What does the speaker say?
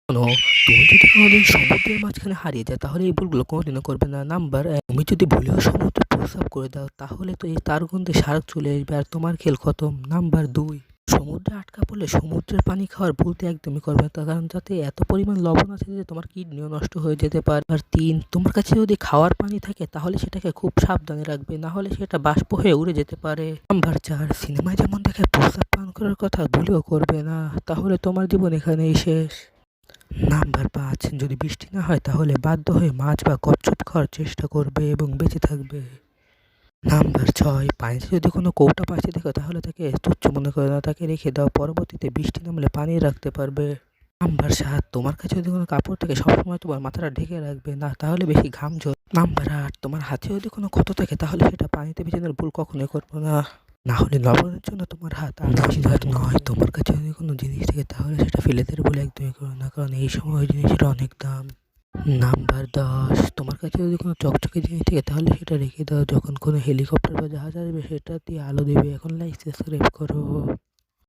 শোনো, তুমি যদি কোনোদিন সমুদ্রের মাঝখানে হারিয়ে যাও তাহলে এই ভুলগুলো কোনোদিনও করবে না। নাম্বার ১, তুমি যদি ভুলেও সমুদ্রে প্রস্রাব করে দাও তাহলে তো এই তার গন্ধে শার্ক চলে আসবে আর তোমার খেল খতম। নাম্বার ২, সমুদ্রে আটকা পড়লে সমুদ্রের পানি খাওয়ার ভুল তো একদমই করবে না, তার কারণ তাতে এত পরিমাণ লবণ আছে যে তোমার কিডনিও নষ্ট হয়ে যেতে পারে। আর ৩, তোমার কাছে যদি খাওয়ার পানি থাকে তাহলে সেটাকে খুব সাবধানে রাখবে, না হলে সেটা বাষ্প হয়ে উড়ে যেতে পারে। নাম্বার ৪, সিনেমায় যেমন দেখে প্রস্রাব পান করার কথা ভুলেও করবে না, তাহলে তোমার জীবন এখানেই শেষ। নাম্বার ৫, যদি বৃষ্টি না হয় তাহলে বাধ্য হয়ে মাছ বা কচ্ছপ খাওয়ার চেষ্টা করবে এবং বেঁচে থাকবে। নাম্বার ৬, পানিতে যদি কোনো কৌটা পাশে দেখো তাহলে তাকে তুচ্ছ মনে করো না, তাকে রেখে দাও, পরবর্তীতে বৃষ্টি নামলে পানি রাখতে পারবে। নাম্বার ৭, তোমার কাছে যদি কোনো কাপড় থাকে সবসময় তোমার মাথাটা ঢেকে রাখবে, না তাহলে বেশি ঘাম ঝরবে। নাম্বার ৮, তোমার হাতে যদি কোনো ক্ষত থাকে তাহলে সেটা পানিতে ভেজানোর ভুল কখনোই করবো না, না হলে লবণের জন্য তোমার হাত আর বেশি ধার নয়। তোমার কাছে যদি কোনো জিনিস থাকে তাহলে সেটা ফেলে দেওয়ার ভুল একদমই করো না, কারণ এই সময় ওই জিনিসের অনেক দাম। নাম্বার ১০, তোমার কাছে যদি কোনো চকচকে জিনিস থাকে তাহলে সেটা রেখে দাও, যখন কোনো হেলিকপ্টার বা জাহাজ আসবে সেটা দিয়ে আলো দেবে। এখন লাইক সাবস্ক্রাইব করো।